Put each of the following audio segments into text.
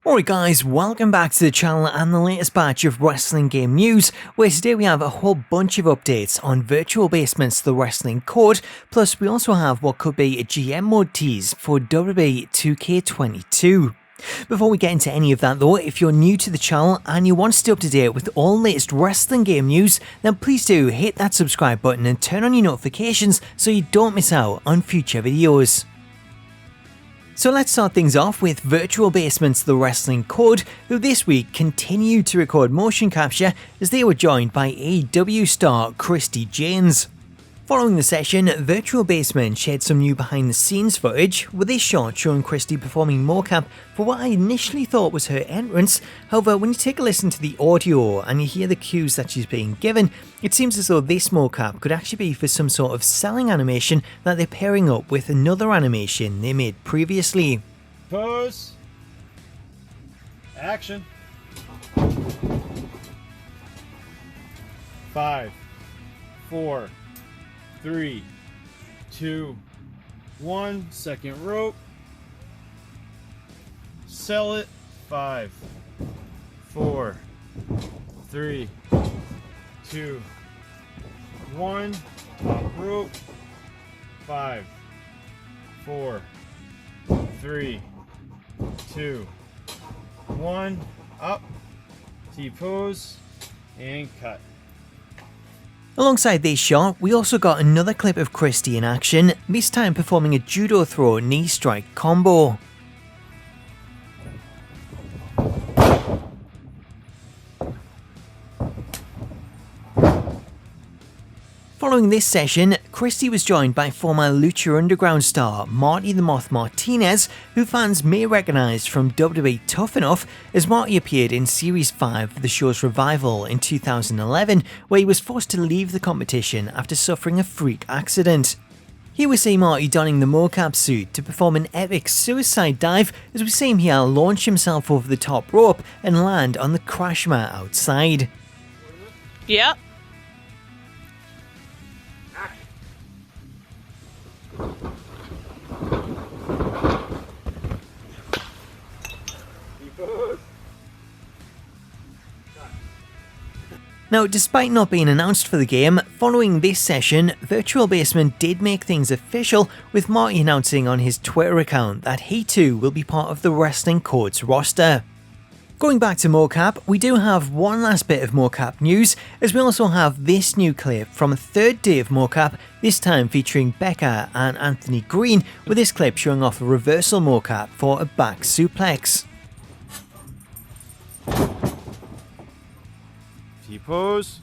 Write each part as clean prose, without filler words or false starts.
Alright guys, welcome back to the channel and the latest batch of wrestling game news, where today we have a whole bunch of updates on virtual basements to the wrestling code, plus we also have what could be a GM Mode Tease for WWE 2K22. Before we get into any of that though, if you're new to the channel and you want to stay up to date with all the latest wrestling game news, then please do hit that subscribe button and turn on your notifications so you don't miss out on future videos. So let's start things off with virtual basements to the wrestling code, who this week continued to record motion capture as they were joined by AEW star Christy Janes. Following the session, Virtual Basement shared some new behind the scenes footage, with this shot showing Christy performing mocap for what I initially thought was her entrance. However, when you take a listen to the audio and you hear the cues that she's being given, it seems as though this mocap could actually be for some sort of selling animation that they're pairing up with another animation they made previously. Pose. Action. 5, 4, 3, 2, 1. Second rope. Sell it. 5, 4, 3, 2, 1. Top rope. 5, 4, 3, 2, 1. Up. T-pose. And cut. Alongside this shot, we also got another clip of Christy in action, this time performing a judo throw knee strike combo. Following this session, Christy was joined by former Lucha Underground star Marty the Moth Martinez, who fans may recognise from WWE Tough Enough, as Marty appeared in Series 5 of the show's revival in 2011, where he was forced to leave the competition after suffering a freak accident. Here we see Marty donning the mocap suit to perform an epic suicide dive, as we see him here launch himself over the top rope and land on the crash mat outside. Yep. Now, despite not being announced for the game, following this session, Virtual Basement did make things official, with Marty announcing on his Twitter account that he too will be part of the Wrestling Codes roster. Going back to mocap, we do have one last bit of mocap news, as we also have this new clip from a third day of mocap, this time featuring Becca and Anthony Green, with this clip showing off a reversal mocap for a back suplex. T-pose.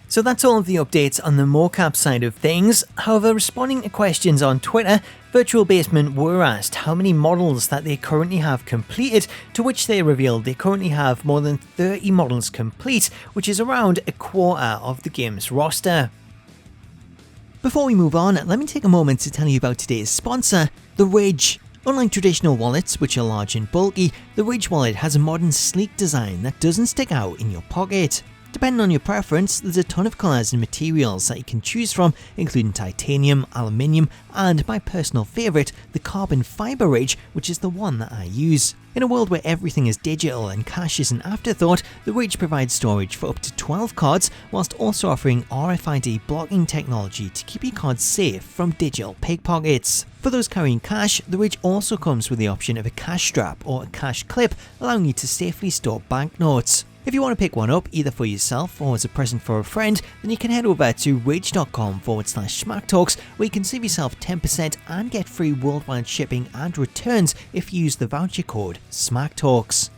So that's all of the updates on the mocap side of things. However, responding to questions on Twitter, Virtual Basement were asked how many models that they currently have completed, to which they revealed they currently have more than 30 models complete, which is around a quarter of the game's roster. Before we move on, let me take a moment to tell you about today's sponsor, The Ridge. Unlike traditional wallets, which are large and bulky, the Ridge wallet has a modern, sleek design that doesn't stick out in your pocket. Depending on your preference, there's a ton of colours and materials that you can choose from, including titanium, aluminium, and my personal favourite, the carbon fibre Ridge, which is the one that I use. In a world where everything is digital and cash is an afterthought, the Ridge provides storage for up to 12 cards, whilst also offering RFID blocking technology to keep your cards safe from digital pickpockets. For those carrying cash, the Ridge also comes with the option of a cash strap or a cash clip, allowing you to safely store banknotes. If you want to pick one up either for yourself or as a present for a friend, then you can head over to ridge.com/Smacktalks, where you can save yourself 10% and get free worldwide shipping and returns if you use the voucher code Smacktalks.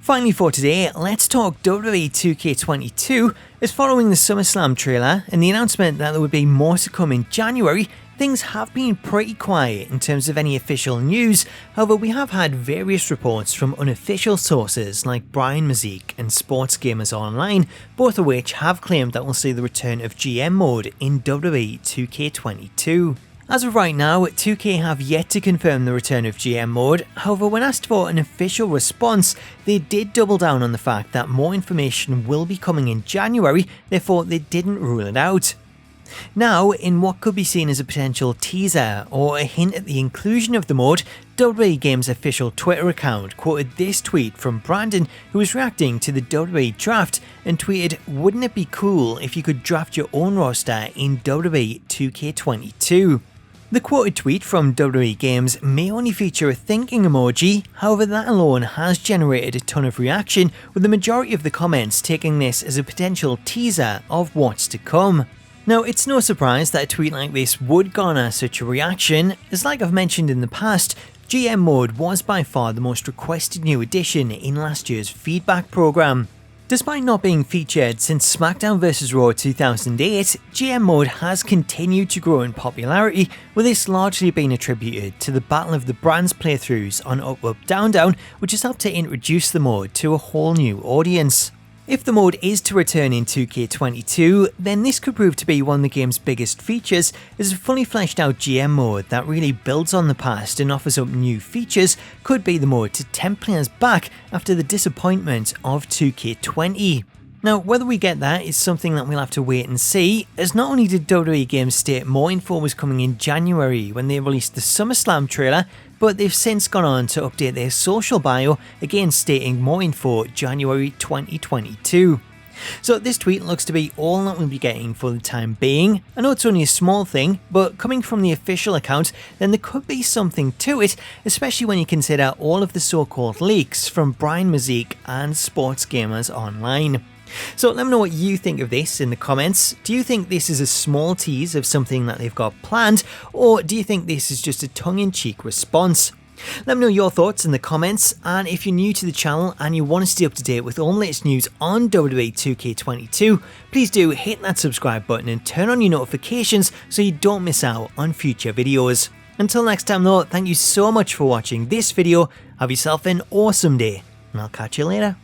Finally for today, let's talk WWE 2K22, as following the SummerSlam trailer and the announcement that there would be more to come in January, things have been pretty quiet in terms of any official news. However, we have had various reports from unofficial sources like Brian Mazik and Sports Gamers Online, both of which have claimed that we'll see the return of GM mode in WWE 2K22. As of right now, 2K have yet to confirm the return of GM mode. However, when asked for an official response, they did double down on the fact that more information will be coming in January, therefore they didn't rule it out. Now, in what could be seen as a potential teaser or a hint at the inclusion of the mode, WWE Games' official Twitter account quoted this tweet from Brandon, who was reacting to the WWE draft, and tweeted, "Wouldn't it be cool if you could draft your own roster in WWE 2K22? The quoted tweet from WWE Games may only feature a thinking emoji, however that alone has generated a ton of reaction, with the majority of the comments taking this as a potential teaser of what's to come. Now, it's no surprise that a tweet like this would garner such a reaction, as like I've mentioned in the past, GM Mode was by far the most requested new addition in last year's feedback program. Despite not being featured since SmackDown vs Raw 2008, GM Mode has continued to grow in popularity, with this largely being attributed to the Battle of the Brands playthroughs on Up Up Down Down, which has helped to introduce the mode to a whole new audience. If the mode is to return in 2K22, then this could prove to be one of the game's biggest features, as a fully fleshed out GM mode that really builds on the past and offers up new features could be the mode to tempt players back after the disappointment of 2K20. Now, whether we get that is something that we'll have to wait and see, as not only did WWE Games state more info was coming in January when they released the SummerSlam trailer, but they've since gone on to update their social bio, again stating more info January 2022. So this tweet looks to be all that we'll be getting for the time being. I know it's only a small thing, but coming from the official account, then there could be something to it, especially when you consider all of the so-called leaks from Brian Mazik and Sports Gamers Online. So let me know what you think of this in the comments. Do you think this is a small tease of something that they've got planned, or do you think this is just a tongue-in-cheek response? Let me know your thoughts in the comments, and if you're new to the channel and you want to stay up to date with all the latest news on WWE 2K22, please do hit that subscribe button and turn on your notifications so you don't miss out on future videos. Until next time though, thank you so much for watching this video, have yourself an awesome day, and I'll catch you later.